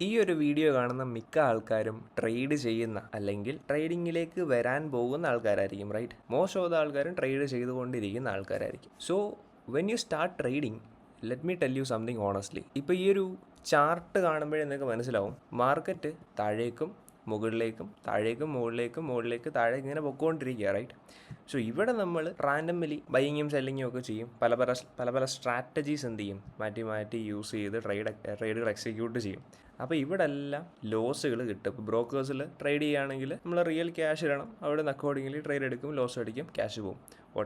ഈ ഒരു വീഡിയോ കാണുന്ന മിക്ക ആൾക്കാരും ട്രേഡ് ചെയ്യുന്ന അല്ലെങ്കിൽ ട്രേഡിങ്ങിലേക്ക് വരാൻ പോകുന്ന ആൾക്കാരായിരിക്കും, റൈറ്റ്? മോസ്റ്റ് ഓഫ് ദ ആൾക്കാരും ട്രേഡ് ചെയ്തുകൊണ്ടിരിക്കുന്ന ആൾക്കാരായിരിക്കും. So when you start trading, let me tell you something honestly. ഇപ്പോൾ ഈ ഒരു ചാർട്ട് കാണുമ്പോഴേ നിങ്ങൾക്ക് മനസ്സിലാവും മാർക്കറ്റ് താഴേക്കും മുകളിലേക്കും താഴേക്കും മുകളിലേക്കും മുകളിലേക്ക് താഴേക്ക് ഇങ്ങനെ പൊക്കോണ്ടിരിക്കുക, റൈറ്റ്? സോ ഇവിടെ നമ്മൾ റാൻഡംലി ബൈയിങ്ങും സെല്ലിങ്ങും ഒക്കെ ചെയ്യും. പല പല സ്ട്രാറ്റജീസ് എന്ത് ചെയ്യും, മാറ്റി മാറ്റി യൂസ് ചെയ്ത് ട്രേഡുകൾ എക്സിക്യൂട്ട് ചെയ്യും. അപ്പോൾ ഇവിടെ എല്ലാം ലോസുകൾ കിട്ടും. ഇപ്പോൾ ബ്രോക്കേഴ്സിൽ ട്രേഡ് ചെയ്യുകയാണെങ്കിൽ നമ്മൾ റിയൽ ക്യാഷ് ഇടണം, അവിടെ നിന്ന് അക്കോർഡിംഗ്ലി ട്രേഡ് എടുക്കും, ലോസ് അടിക്കും, ക്യാഷ് പോകും.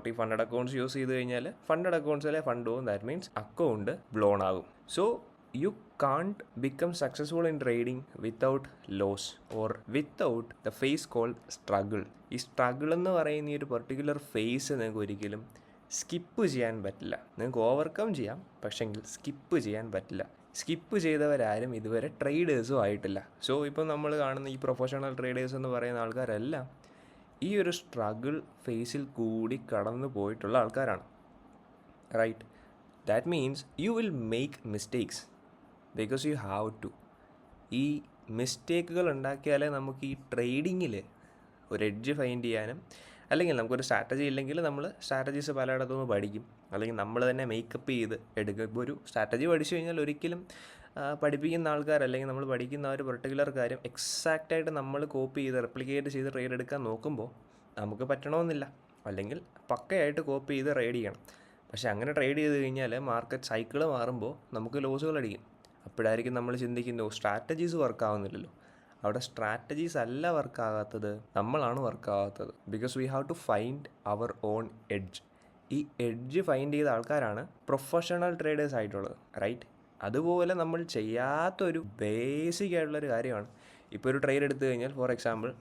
ഈ ഫണ്ടഡ് അക്കൗണ്ട്സ് യൂസ് ചെയ്ത് കഴിഞ്ഞാൽ ഫണ്ടഡ് അക്കൗണ്ട്സിലെ ഫണ്ട് പോകും. ദാറ്റ് മീൻസ് അക്കൗണ്ട് ബ്ലോൺ ആകും. So you can't become successful in trading without loss or without the phase called struggle. ഈ സ്ട്രഗിൾ എന്ന് പറയുന്ന ഈ ഒരു പെർട്ടിക്കുലർ ഫേസ് നിങ്ങൾക്ക് ഒരിക്കലും സ്കിപ്പ് ചെയ്യാൻ പറ്റില്ല. നിങ്ങൾക്ക് ഓവർകം ചെയ്യാം, പക്ഷെങ്കിൽ സ്കിപ്പ് ചെയ്യാൻ പറ്റില്ല. സ്കിപ്പ് ചെയ്തവരാരും ഇതുവരെ ട്രേഡേഴ്സും ആയിട്ടില്ല. സോ ഇപ്പം നമ്മൾ കാണുന്ന ഈ പ്രൊഫഷണൽ ട്രേഡേഴ്സ് എന്ന് പറയുന്ന ആൾക്കാരെല്ലാം ഈ ഒരു സ്ട്രഗിൾ ഫേസിൽ കൂടി കടന്നു പോയിട്ടുള്ള ആൾക്കാരാണ്, right? That means you will make mistakes because you have to. ഈ മിസ്റ്റേക്കുകൾ ഉണ്ടാക്കിയാലേ നമുക്ക് ഈ ട്രേഡിങ്ങിൽ ഒരു എഡ്ജ് ഫൈൻഡ് ചെയ്യാനും, അല്ലെങ്കിൽ നമുക്കൊരു സ്ട്രാറ്റജി ഇല്ലെങ്കിൽ നമ്മൾ സ്ട്രാറ്റജീസ് പലയിടത്തുനിന്ന് പഠിക്കും, അല്ലെങ്കിൽ നമ്മൾ തന്നെ മേക്കപ്പ് ചെയ്ത് എടുക്കും. ഇപ്പോൾ ഒരു സ്ട്രാറ്റജി പഠിച്ചു കഴിഞ്ഞാൽ ഒരിക്കലും പഠിപ്പിക്കുന്ന ആൾക്കാർ അല്ലെങ്കിൽ നമ്മൾ പഠിക്കുന്ന ആ ഒരു പെർട്ടിക്കുലർ കാര്യം എക്സാക്റ്റായിട്ട് നമ്മൾ കോപ്പി ചെയ്ത് റെപ്ലിക്കേറ്റ് ചെയ്ത് ട്രേഡ് എടുക്കാൻ നോക്കുമ്പോൾ നമുക്ക് പറ്റണമെന്നില്ല, അല്ലെങ്കിൽ പക്കയായിട്ട് കോപ്പി ചെയ്ത് ട്രേഡ് ചെയ്യണം. പക്ഷേ അങ്ങനെ ട്രേഡ് ചെയ്ത് കഴിഞ്ഞാൽ മാർക്കറ്റ് സൈക്കിൾ മാറുമ്പോൾ നമുക്ക് ലോസുകൾ അടിക്കും. അപ്പോഴായിരിക്കും നമ്മൾ ചിന്തിക്കുന്നത് സ്ട്രാറ്റജീസ് വർക്കാവുന്നില്ലല്ലോ. അവിടെ സ്ട്രാറ്റജീസ് അല്ല വർക്കാകാത്തത്, നമ്മളാണ് വർക്കാകാത്തത്. Because we have to find our own edge. ഈ എഡ്ജ് ഫൈൻഡ് ചെയ്ത ആൾക്കാരാണ് പ്രൊഫഷണൽ ട്രേഡേഴ്സ് ആയിട്ടുള്ളത്, റൈറ്റ്? അതുപോലെ നമ്മൾ ചെയ്യാത്തൊരു ബേസിക് ആയിട്ടുള്ളൊരു കാര്യമാണ്. ഇപ്പോൾ ഒരു ട്രേഡ് എടുത്തു കഴിഞ്ഞാൽ, ഫോർ എക്സാമ്പിൾ,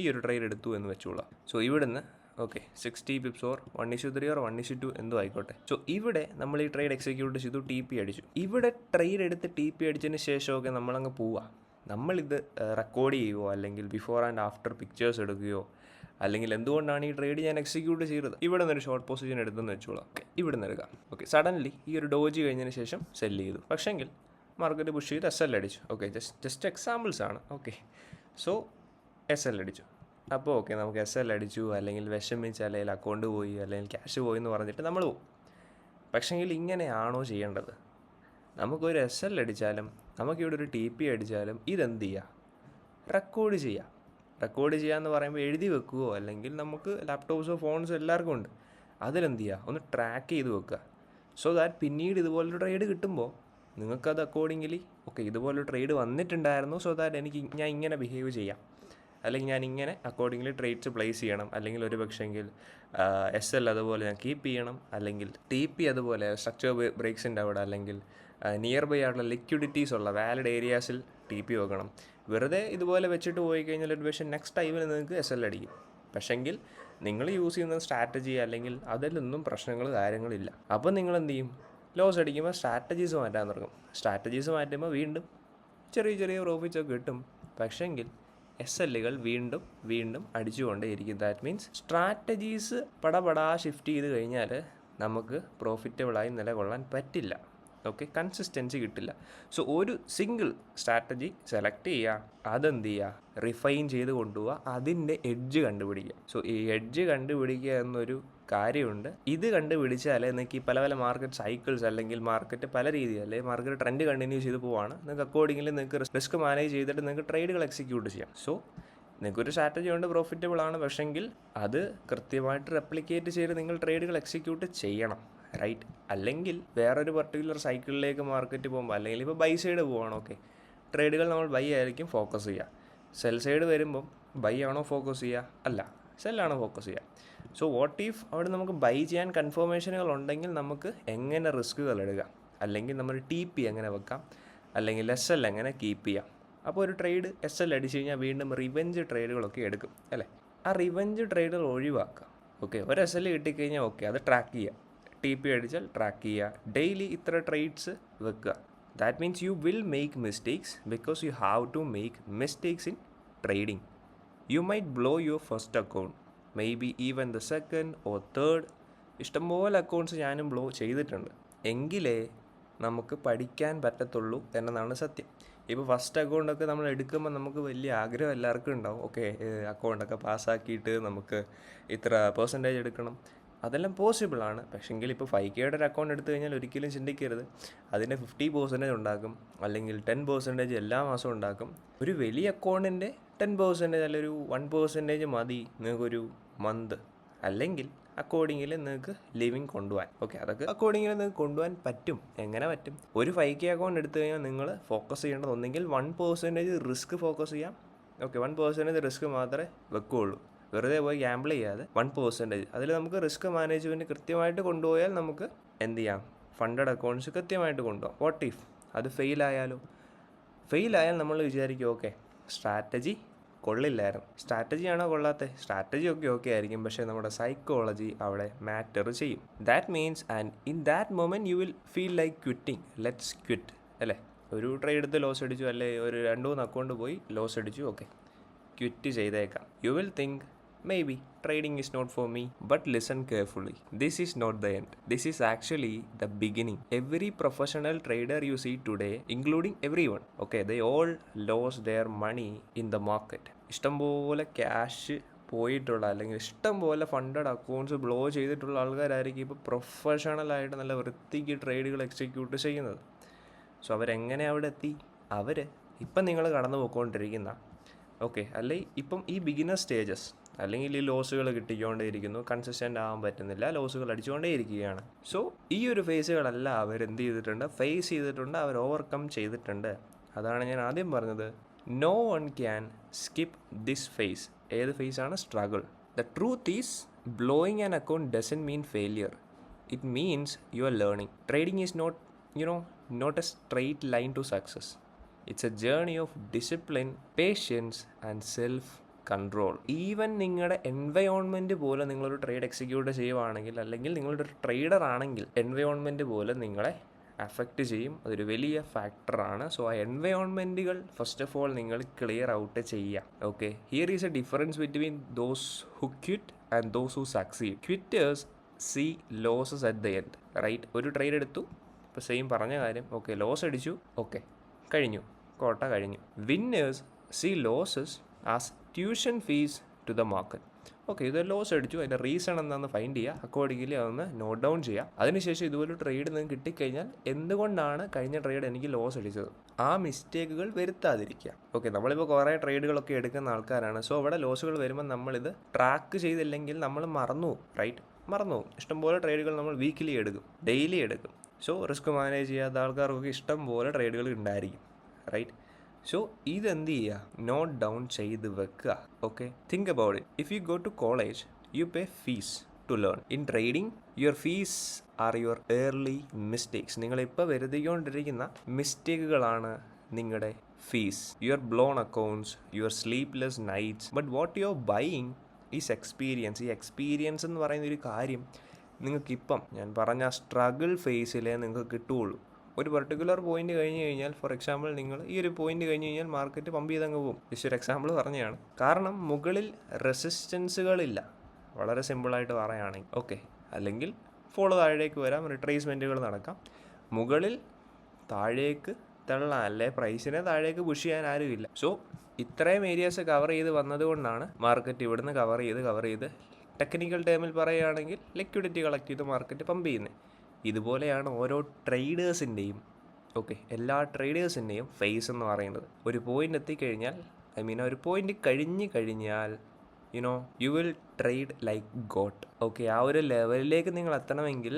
ഈ ഒരു ട്രേഡ് എടുത്തു എന്ന് വെച്ചോളാം. സോ ഇവിടുന്ന് 60 pips ഓർ 1:3 ഓർ 1:2 എന്തോ ആയിക്കോട്ടെ. സോ ഇവിടെ നമ്മൾ ഈ ട്രേഡ് എക്സിക്യൂട്ട് ചെയ്തു, TP അടിച്ചു. ഇവിടെ ട്രേഡ് എടുത്ത് TP അടിച്ചതിന് ശേഷമൊക്കെ നമ്മളങ്ങ് പോവുക. നമ്മളിത് റെക്കോർഡ് ചെയ്യുകയോ അല്ലെങ്കിൽ ബിഫോർ ആൻഡ് ആഫ്റ്റർ പിക്ചേഴ്സ് എടുക്കുകയോ, അല്ലെങ്കിൽ എന്തുകൊണ്ടാണ് ഈ ട്രേഡ് ഞാൻ എക്സിക്യൂട്ട് ചെയ്തത്, ഇവിടെ നിന്നൊരു ഷോർട്ട് പൊസിഷൻ എടുത്തെന്ന് വെച്ചോളാം. ഇവിടെ നിന്ന് എടുക്കാം. സഡൻലി ഈ ഒരു ഡോജ് കഴിഞ്ഞതിന് ശേഷം സെല്ല് ചെയ്തു. പക്ഷെങ്കിൽ മാർക്കറ്റ് പുഷ് ചെയ്ത് SL അടിച്ചു. ജസ്റ്റ് എക്സാമ്പിൾസ് ആണ്. സോ SL അടിച്ചു. അപ്പോൾ നമുക്ക് SL അടിച്ചു, അല്ലെങ്കിൽ വിഷമിച്ച്, അല്ലെങ്കിൽ അക്കൗണ്ട് പോയി, അല്ലെങ്കിൽ ക്യാഷ് പോയി എന്ന് പറഞ്ഞിട്ട് നമ്മൾ പോകും. പക്ഷേങ്കിൽ ഇങ്ങനെയാണോ ചെയ്യേണ്ടത്? നമുക്കൊരു SL അടിച്ചാലും നമുക്കിവിടെ ഒരു TP അടിച്ചാലും ഇതെന്ത് ചെയ്യുക? റെക്കോർഡ് ചെയ്യുക. റെക്കോർഡ് ചെയ്യുക എന്ന് പറയുമ്പോൾ എഴുതി വെക്കുകയോ, അല്ലെങ്കിൽ നമുക്ക് ലാപ്ടോപ്സോ ഫോൺസോ എല്ലാവർക്കും ഉണ്ട്, അതിലെന്ത് ചെയ്യുക? ഒന്ന് ട്രാക്ക് ചെയ്ത് വെക്കുക. സോ ദാറ്റ് പിന്നീട് ഇതുപോലൊരു ട്രേഡ് കിട്ടുമ്പോൾ നിങ്ങൾക്കത് അക്കോർഡിംഗ്ലി ഇതുപോലൊരു ട്രേഡ് വന്നിട്ടുണ്ടായിരുന്നു, സോ ദാറ്റ് ഞാൻ ഇങ്ങനെ ബിഹേവ് ചെയ്യാം, അല്ലെങ്കിൽ ഞാൻ ഇങ്ങനെ അക്കോർഡിംഗ്ലി ട്രേഡ്സ് പ്ലേസ് ചെയ്യണം, അല്ലെങ്കിൽ ഒരു പക്ഷെങ്കിൽ SL അതുപോലെ ഞാൻ കീപ്പ് ചെയ്യണം, അല്ലെങ്കിൽ TP അതുപോലെ സ്ട്രക്ചർ ബ്രേക്സിൻ്റെ അവിടെ, അല്ലെങ്കിൽ നിയർ ബൈ ആയിട്ടുള്ള ലിക്വിഡിറ്റീസ് ഉള്ള വാലിഡ് ഏരിയാസിൽ TP വെക്കണം. വെറുതെ ഇതുപോലെ വെച്ചിട്ട് പോയി കഴിഞ്ഞാൽ ഒരു പക്ഷേ നെക്സ്റ്റ് ടൈമിൽ നിങ്ങൾക്ക് SL അടിക്കും. പക്ഷെങ്കിൽ നിങ്ങൾ യൂസ് ചെയ്യുന്ന സ്ട്രാറ്റജി അല്ലെങ്കിൽ അതിലൊന്നും കാര്യങ്ങളില്ല. അപ്പോൾ നിങ്ങൾ എന്ത് ചെയ്യും? ലോസ് അടിക്കുമ്പോൾ സ്ട്രാറ്റജീസ് മാറ്റാൻ തുടങ്ങും. സ്ട്രാറ്റജീസ് മാറ്റുമ്പോൾ വീണ്ടും ചെറിയ പ്രോഫിറ്റ്സ് ഒക്കെ കിട്ടും. പക്ഷെങ്കിൽ SLകൾ വീണ്ടും അടിച്ചുകൊണ്ടേയിരിക്കും. ദാറ്റ് മീൻസ് സ്ട്രാറ്റജീസ് പടപടാ ഷിഫ്റ്റ് ചെയ്ത് കഴിഞ്ഞാൽ നമുക്ക് പ്രോഫിറ്റബിളായി നിലകൊള്ളാൻ പറ്റില്ല. കൺസിസ്റ്റൻസി കിട്ടില്ല. സോ ഒരു സിംഗിൾ സ്ട്രാറ്റജി സെലക്ട് ചെയ്യുക, അതെന്ത് ചെയ്യുക? റിഫൈൻ ചെയ്ത് കൊണ്ടുപോവുക, അതിൻ്റെ എഡ്ജ് കണ്ടുപിടിക്കുക. സോ ഈ എഡ്ജ് കണ്ടുപിടിക്കുക എന്നൊരു കാര്യമുണ്ട്. ഇത് കണ്ടുപിടിച്ചാലേ നിങ്ങൾക്ക് ഈ പല മാർക്കറ്റ് സൈക്കിൾസ്, അല്ലെങ്കിൽ മാർക്കറ്റ് പല രീതിയിൽ, അല്ലെങ്കിൽ മാർക്കറ്റ് ട്രെൻഡ് കണ്ടിന്യൂ ചെയ്ത് പോവാണ്, നിങ്ങൾക്ക് അക്കോർഡിംഗ്ലി നിങ്ങൾക്ക് റിസ്ക് മാനേജ് ചെയ്തിട്ട് നിങ്ങൾക്ക് ട്രേഡുകൾ എക്സിക്യൂട്ട് ചെയ്യാം. സോ നിങ്ങൾക്കൊരു സ്ട്രാറ്റജി കൊണ്ട് പ്രോഫിറ്റബിൾ ആണ്, പക്ഷെങ്കിൽ അത് കൃത്യമായിട്ട് റെപ്ലിക്കേറ്റ് ചെയ്ത് നിങ്ങൾ ട്രേഡുകൾ എക്സിക്യൂട്ട് ചെയ്യണം, റൈറ്റ്? അല്ലെങ്കിൽ വേറൊരു പെർട്ടിക്കുലർ സൈക്കിളിലേക്ക് മാർക്കറ്റ് പോകുമ്പോൾ, അല്ലെങ്കിൽ ഇപ്പോൾ ബൈ സൈഡ് പോവാണ്, ട്രേഡുകൾ നമ്മൾ ബൈ ആയിരിക്കും ഫോക്കസ് ചെയ്യുക. സെൽ സൈഡ് വരുമ്പം ബൈ ആണോ ഫോക്കസ് ചെയ്യുക? അല്ല, സെല്ലാണോ ഫോക്കസ് ചെയ്യുക. സോ വാട്ട് ഇഫ് അവിടെ നമുക്ക് ബൈ ചെയ്യാൻ കൺഫർമേഷനുകൾ ഉണ്ടെങ്കിൽ നമുക്ക് എങ്ങനെ റിസ്കുകൾ എടുക്കാം, അല്ലെങ്കിൽ നമ്മൾ TP എങ്ങനെ വെക്കാം, അല്ലെങ്കിൽ SL എങ്ങനെ കീപ്പ് ചെയ്യാം. അപ്പോൾ ഒരു ട്രേഡ് SL അടിച്ചു കഴിഞ്ഞാൽ വീണ്ടും റിവെഞ്ച് ട്രേഡുകളൊക്കെ എടുക്കും, അല്ലേ? ആ റിവെഞ്ച് ട്രേഡുകൾ ഒഴിവാക്കാം. ഒരു SL കിട്ടിക്കഴിഞ്ഞാൽ അത് ട്രാക്ക് ചെയ്യുക. TP അടിച്ചാൽ ട്രാക്ക് ചെയ്യുക. ഡെയിലി ഇത്ര ട്രേഡ്സ് വെക്കുക. That means you will make mistakes because you have to make mistakes in trading. You might blow your first account, maybe even the second or third. ഇഷ്ടംപോലെ accounts ഞാനും blow ചെയ്തിട്ടുണ്ട്. എങ്കിലേ നമുക്ക് പഠിക്കാൻ പറ്റത്തുള്ളൂ എന്നതാണ് സത്യം. ഇപ്പോൾ ഫസ്റ്റ് അക്കൗണ്ടൊക്കെ നമ്മൾ എടുക്കുമ്പോൾ നമുക്ക് വലിയ ആഗ്രഹം എല്ലാവർക്കും ഉണ്ടാവും. ഓക്കെ, അക്കൗണ്ടൊക്കെ പാസ്സാക്കിയിട്ട് നമുക്ക് ഇത്ര പെർസെൻറ്റേജ് എടുക്കണം, അതെല്ലാം പോസിബിളാണ്. പക്ഷേങ്കിൽ ഇപ്പോൾ 5Kയുടെ ഒരു അക്കൗണ്ട് എടുത്തു കഴിഞ്ഞാൽ ഒരിക്കലും ചിന്തിക്കരുത് അതിൻ്റെ 50% ഉണ്ടാക്കും, അല്ലെങ്കിൽ 10% എല്ലാ മാസവും ഉണ്ടാക്കും. ഒരു വലിയ അക്കൗണ്ടിൻ്റെ 10% അല്ലെങ്കിൽ ഒരു 1% മതി നിങ്ങൾക്കൊരു മന്ത്, അല്ലെങ്കിൽ അക്കോർഡിങ്ങിൽ നിങ്ങൾക്ക് ലിവിങ് കൊണ്ടുപോകാൻ. ഓക്കെ, അതൊക്കെ അക്കോർഡിങ്ങിൽ നിങ്ങൾക്ക് കൊണ്ടുപോകാൻ പറ്റും. എങ്ങനെ പറ്റും? ഒരു 5K അക്കൗണ്ട് എടുത്തു കഴിഞ്ഞാൽ നിങ്ങൾ ഫോക്കസ് ചെയ്യേണ്ടത് ഒന്നെങ്കിൽ 1% റിസ്ക് ഫോക്കസ് ചെയ്യാം. ഓക്കെ, 1% റിസ്ക് മാത്രമേ വെക്കുകയുള്ളൂ. വെറുതെ പോയി ഗ്യാമ്പിൾ ചെയ്യാതെ 1% അതിൽ നമുക്ക് റിസ്ക് മാനേജ്മെൻറ്റ് കൃത്യമായിട്ട് കൊണ്ടുപോയാൽ നമുക്ക് എന്ത് ചെയ്യാം? ഫണ്ടഡ് അക്കൗണ്ട്സ് കൃത്യമായിട്ട് കൊണ്ടുപോകാം. വാട്ട് ഇഫ് അത് ഫെയിലായാലോ? ഫെയിലായാൽ നമ്മൾ വിചാരിക്കും ഓക്കെ സ്ട്രാറ്റജി കൊള്ളില്ലായിരുന്നു. സ്ട്രാറ്റജിയാണോ കൊള്ളാത്തത്? സ്ട്രാറ്റജി ഒക്കെ ഓക്കെ ആയിരിക്കും, പക്ഷേ നമ്മുടെ സൈക്കോളജി അവിടെ മാറ്റർ ചെയ്യും. That means and in that moment you will feel like quitting. Let's quit അല്ലേ? ഒരു ട്രേഡ് എടുത്ത് ലോസ് അടിച്ചു, അല്ലെ ഒരു 2-3 അക്കൗണ്ട് പോയി ലോസ് അടിച്ചു, ഓക്കെ ക്വിറ്റ് ചെയ്തേക്കാം. You will think maybe trading is not for me, but listen carefully. This is not the end. This is actually the beginning. Every professional trader you see today, including everyone, okay, they all lost their money in the market. ഇഷ്ടംപോലെ cash പോയിട്ടുള്ള അല്ലെങ്കിൽ ഇഷ്ടംപോലെ funded accounts blow ചെയ്തിട്ടുള്ള ആൾക്കാരായിരിക്കും ഇപ്പോൾ പ്രൊഫഷണലായിട്ട് നല്ല വൃത്തിക്ക് ട്രേഡുകൾ execute ചെയ്യുന്നത്. സോ അവരെങ്ങനെ അവിടെ എത്തി? അവർ ഇപ്പം നിങ്ങൾ കടന്നു പോയിക്കൊണ്ടിരിക്കുന്ന ഓക്കെ അല്ലെ ഇപ്പം ഈ ബിഗിനർ സ്റ്റേജസ് അല്ലെങ്കിൽ ഈ ലോസുകൾ കിട്ടിക്കൊണ്ടേയിരിക്കുന്നു, കൺസിസ്റ്റൻ്റ് ആകാൻ പറ്റുന്നില്ല, ലോസുകൾ അടിച്ചുകൊണ്ടേയിരിക്കുകയാണ്. സോ ഈ ഒരു ഫേസുകളെല്ലാം അവർ എന്ത് ചെയ്തിട്ടുണ്ട്? ഫേസ് ചെയ്തിട്ടുണ്ട്, അവർ ഓവർകം ചെയ്തിട്ടുണ്ട്. അതാണ് ഞാൻ ആദ്യം പറഞ്ഞത്, no one can skip this phase. ഏത് ഫേസാണ്? Struggle. The truth is blowing an account doesn't mean failure, it means you are learning. Trading is not a straight line to success. It's a journey of discipline, patience and self control. Even നിങ്ങളുടെ environment പോലെ നിങ്ങളൊരു trade execute ചെയ്യുവാണെങ്കിൽ, അല്ലെങ്കിൽ നിങ്ങളൊരു trader ആണെങ്കിൽ environment പോലെ നിങ്ങളെ affect ചെയ്യും. അതൊരു വലിയ ഫാക്ടറാണ്. സോ ആ എൻവയോൺമെൻറ്റുകൾ ഫസ്റ്റ് ഓഫ് ഓൾ നിങ്ങൾ ക്ലിയർ ഔട്ട് ചെയ്യുക. Okay, here is a difference between those who quit and those who succeed. Quitters see losses at the end, right? ഒരു ട്രേഡ് എടുത്തു, ഇപ്പോൾ സെയിം പറഞ്ഞ കാര്യം, ഓക്കെ ലോസ് അടിച്ചു, ഓക്കെ കഴിഞ്ഞു, കോട്ട കഴിഞ്ഞു. Winners see losses as tuition fees to the market. Okay, ഇത് ലോസ് അടിച്ചു, അതിൻ്റെ റീസൺ എന്താണെന്ന് ഫൈൻഡ് ചെയ്യുക, അക്കോർഡിംഗ്ലി അതൊന്ന് നോട്ട് ഡൗൺ ചെയ്യുക. അതിനുശേഷം ഇതുപോലെ ട്രേഡ് നിങ്ങൾക്ക് കിട്ടിക്കഴിഞ്ഞാൽ എന്തുകൊണ്ടാണ് കഴിഞ്ഞ ട്രേഡ് എനിക്ക് ലോസ് അടിച്ചത്, ആ മിസ്റ്റേക്കുകൾ വരുത്താതിരിക്കുക. ഓക്കെ, നമ്മളിപ്പോൾ കുറേ ട്രേഡുകളൊക്കെ എടുക്കുന്ന ആൾക്കാരാണ്. സോ അവിടെ ലോസുകൾ വരുമ്പോൾ നമ്മളിത് ട്രാക്ക് ചെയ്തില്ലെങ്കിൽ നമ്മൾ മറന്നു പോകും, റൈറ്റ്? മറന്നു പോകും. ഇഷ്ടംപോലെ ട്രേഡുകൾ നമ്മൾ വീക്കിലി എടുക്കും, ഡെയിലി എടുക്കും. സോ റിസ്ക് മാനേജ് ചെയ്യാത്ത ആൾക്കാർക്കൊക്കെ ഇഷ്ടംപോലെ ട്രേഡുകൾ ഉണ്ടായിരിക്കും, റൈറ്റ്? സോ ഇതെന്ത് ചെയ്യുക? നോട്ട് ഡൗൺ ചെയ്ത് വെക്കുക. Okay, think about it. If you go to college you pay fees to learn. In trading your fees are your early mistakes. നിങ്ങളിപ്പോൾ വരുത്തിക്കൊണ്ടിരിക്കുന്ന മിസ്റ്റേക്കുകളാണ് നിങ്ങളുടെ fees. Your blown accounts, your sleepless nights, but what you are buying is experience. ഈ experience എന്ന് പറയുന്ന ഒരു കാര്യം നിങ്ങൾക്കിപ്പം ഞാൻ പറഞ്ഞ സ്ട്രഗിൾ ഫേസിലേ നിങ്ങൾക്ക് കിട്ടുകയുള്ളൂ. ഒരു പെർട്ടിക്കുലർ പോയിന്റ് കഴിഞ്ഞ് കഴിഞ്ഞാൽ, ഫോർ എക്സാമ്പിൾ നിങ്ങൾ ഈ ഒരു പോയിന്റ് കഴിഞ്ഞ് കഴിഞ്ഞാൽ മാർക്കറ്റ് പമ്പ് ചെയ്തങ്ങ് പോകും. ജസ്റ്റ് ഒരു എക്സാമ്പിൾ പറഞ്ഞതാണ്. കാരണം മുകളിൽ റെസിസ്റ്റൻസുകളില്ല, വളരെ സിമ്പിളായിട്ട് പറയുകയാണെങ്കിൽ. ഓക്കെ, അല്ലെങ്കിൽ ഫോളോ താഴേക്ക് വരാം, റിട്രേസ്മെൻറ്റുകൾ നടക്കാം. മുകളിൽ താഴേക്ക് തള്ളാൻ, അല്ലെ പ്രൈസിനെ താഴേക്ക് പുഷ് ചെയ്യാൻ ആരുമില്ല. സോ ഇത്രയും ഏരിയാസ് കവർ ചെയ്ത് വന്നതുകൊണ്ടാണ് മാർക്കറ്റ് ഇവിടുന്ന് കവർ ചെയ്ത് ടെക്നിക്കൽ ടേമിൽ പറയുകയാണെങ്കിൽ ലിക്വിഡിറ്റി കളക്ട് ചെയ്ത് മാർക്കറ്റ് പമ്പ് ചെയ്യുന്നത്. ഇതുപോലെയാണ് ഓരോ ട്രേഡേഴ്സിൻ്റെയും, ഓക്കെ എല്ലാ ട്രേഡേഴ്സിൻ്റെയും ഫേസ് എന്ന് പറയുന്നത്. ഒരു പോയിന്റ് എത്തിക്കഴിഞ്ഞാൽ, ഒരു പോയിന്റ് കഴിഞ്ഞാൽ you will trade like got. Okay, ആ ഒരു ലെവലിലേക്ക് നിങ്ങൾ എത്തണമെങ്കിൽ,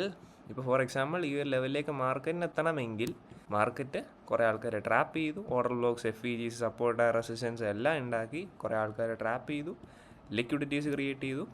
ഇപ്പോൾ ഫോർ എക്സാമ്പിൾ ഈ ഒരു ലെവലിലേക്ക് മാർക്കറ്റിന് എത്തണമെങ്കിൽ, മാർക്കറ്റ് കുറേ ആൾക്കാരെ ട്രാപ്പ് ചെയ്തു, order blocks, FEGs, support, resistance എല്ലാം ഉണ്ടാക്കി കുറേ ആൾക്കാരെ ട്രാപ്പ് ചെയ്തു, ലിക്വിഡിറ്റീസ് ക്രിയേറ്റ് ചെയ്തു,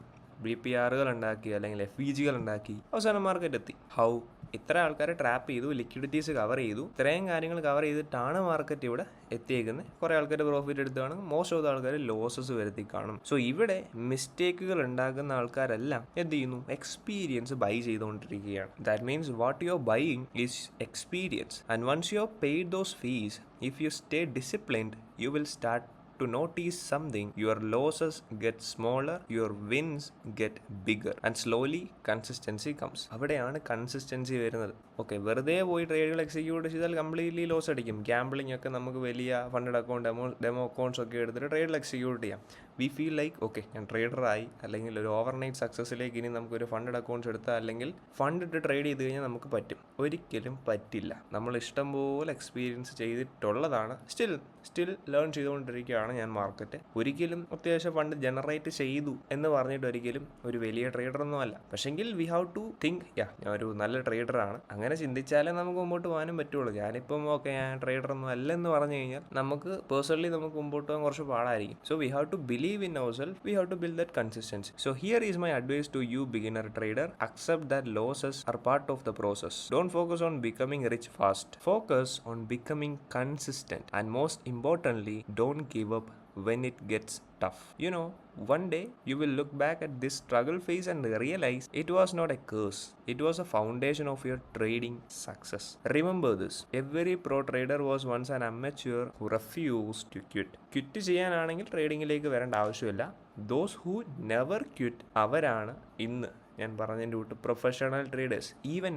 BPRകൾ ഉണ്ടാക്കി, അല്ലെങ്കിൽ FEGകൾ ഉണ്ടാക്കി, അവസാനം മാർക്കറ്റ് എത്തി. ഹൗ? ഇത്ര ആൾക്കാരെ ട്രാപ്പ് ചെയ്തു, ലിക്വിഡിറ്റീസ് കവർ ചെയ്തു, ഇത്രയും കാര്യങ്ങൾ കവർ ചെയ്തിട്ടാണ് മാർക്കറ്റ് ഇവിടെ എത്തിയേക്കുന്നത്. കുറേ ആൾക്കാർ പ്രോഫിറ്റ് എടുത്താണ്, മോസ്റ്റ് ഓഫ് ദ ആൾക്കാർ ലോസസ് വരുത്തി കാണും. സോ ഇവിടെ മിസ്റ്റേക്കുകൾ ഉണ്ടാക്കുന്ന ആൾക്കാരെല്ലാം എന്ത് ചെയ്യുന്നു? എക്സ്പീരിയൻസ് ബൈ ചെയ്തുകൊണ്ടിരിക്കുകയാണ്. That means what you are buying is experience. And once you are paid those fees, if you stay disciplined, you will start to notice something. Your losses get smaller, your wins get bigger, and slowly consistency comes. അവിടെയാണ് consistency വരുന്നത്. Okay, വെറുതെ പോയി ട്രേഡുകൾ execute ചെയ്താൽ completely loss അടിക്കും. Gambling ഒക്കെ നമുക്ക് വലിയ funded account demo accounts ഒക്കെ എടുത്തിട്ട് ട്രേഡിൽ എക്സിക്യൂട്ട് ചെയ്യാം. വി ഫീൽ ലൈക്ക് ഓക്കെ ഞാൻ ട്രേഡറായി, അല്ലെങ്കിൽ ഒരു ഓവർനൈറ്റ് സക്സസ്സിലേക്ക് ഇനി നമുക്കൊരു ഫണ്ടഡ് അക്കൗണ്ട്സ് എടുത്താൽ അല്ലെങ്കിൽ ഫണ്ട് ഇട്ട് ട്രേഡ് ചെയ്ത് കഴിഞ്ഞാൽ നമുക്ക് പറ്റും. ഒരിക്കലും പറ്റില്ല. നമ്മൾ ഇഷ്ടംപോലെ എക്സ്പീരിയൻസ് ചെയ്തിട്ടുള്ളതാണ്. സ്റ്റിൽ ലേൺ ചെയ്തുകൊണ്ടിരിക്കുകയാണ് ഞാൻ മാർക്കറ്റ്. ഒരിക്കലും അത്യാവശ്യം ഫണ്ട് ജനറേറ്റ് ചെയ്തു എന്ന് പറഞ്ഞിട്ട് ഒരിക്കലും ഒരു വലിയ ട്രേഡറൊന്നും അല്ല. പക്ഷെങ്കിൽ വി ഹാവ് ടു തിങ്ക് ഞാൻ ഒരു നല്ല ട്രേഡറാണ്. അങ്ങനെ ചിന്തിച്ചാലേ നമുക്ക് മുമ്പോട്ട് പോകാനും പറ്റുള്ളൂ. ഞാനിപ്പം ഓക്കെ ഞാൻ ട്രേഡറൊന്നും അല്ലെന്ന് പറഞ്ഞു കഴിഞ്ഞാൽ നമുക്ക് പേഴ്സണലി നമുക്ക് മുമ്പോട്ട് പോകാൻ കുറച്ച് പാടായിരിക്കും. So we have to believe in ourselves, we have to build that consistency. So here is my advice to you beginner trader: accept that losses are part of the process. Don't focus on becoming rich fast, focus on becoming consistent, and most importantly, don't give up when it gets tough. You know, one day you will look back at this struggle phase and realize it was not a curse, it was a foundation of your trading success. Remember this: every pro trader was once an amateur who refused to quit. Quit ചെയ്യാനാണെങ്കിൽ ട്രേഡിങ്ങിലേക്ക് വരേണ്ട ആവശ്യമില്ല. Those who never quit അവരാണ് ഇന്ന് ഞാൻ പറഞ്ഞതിൻ്റെ കൂട്ട് professional traders. Even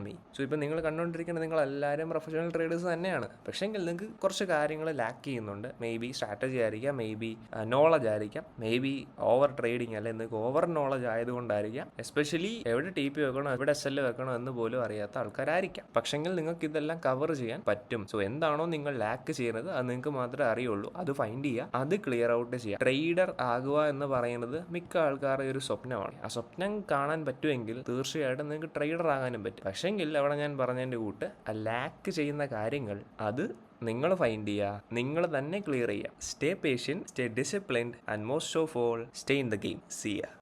me. So ഇപ്പം നിങ്ങൾ കണ്ടുകൊണ്ടിരിക്കുന്നത് നിങ്ങളെല്ലാവരും പ്രൊഫഷണൽ ട്രേഡേഴ്സ് തന്നെയാണ്. പക്ഷേങ്കിൽ നിങ്ങൾക്ക് കുറച്ച് കാര്യങ്ങൾ ലാക്ക് ചെയ്യുന്നുണ്ട്. മേ ബി സ്ട്രാറ്റജി ആയിരിക്കാം, മേ ബി നോളജ് ആയിരിക്കാം, മേ ബി ഓവർ ട്രേഡിങ് അല്ലെങ്കിൽ നിങ്ങൾക്ക് ഓവർ നോളജ് ആയതുകൊണ്ടായിരിക്കാം. എസ്പെഷ്യലി എവിടെ ടി പി വെക്കണോ എവിടെ SL വെക്കണോ എന്ന് പോലും അറിയാത്ത ആൾക്കാരായിരിക്കാം. പക്ഷെങ്കിൽ നിങ്ങൾക്ക് ഇതെല്ലാം കവർ ചെയ്യാൻ പറ്റും. സോ എന്താണോ നിങ്ങൾ ലാക്ക് ചെയ്യുന്നത് അത് നിങ്ങൾക്ക് മാത്രമേ അറിയുള്ളൂ. അത് ഫൈൻഡ് ചെയ്യുക, അത് ക്ലിയർ ഔട്ട് ചെയ്യുക. ട്രേഡർ ആകുക എന്ന് പറയുന്നത് മിക്ക ആൾക്കാരുടെ ഒരു സ്വപ്നമാണ്. ആ സ്വപ്നം കാണാൻ പറ്റുമെങ്കിൽ തീർച്ചയായിട്ടും നിങ്ങൾക്ക് ട്രേഡർ ആകാനും പറ്റും. പക്ഷെങ്കിൽ അവിടെ ഞാൻ പറഞ്ഞതിൻ്റെ കൂട്ട് ലാക്ക് ചെയ്യുന്ന കാര്യങ്ങൾ അത് നിങ്ങൾ ഫൈൻഡ് ചെയ്യുക, നിങ്ങൾ തന്നെ ക്ലിയർ ചെയ്യുക. Stay patient, stay disciplined, and most of all stay in the game. See യ.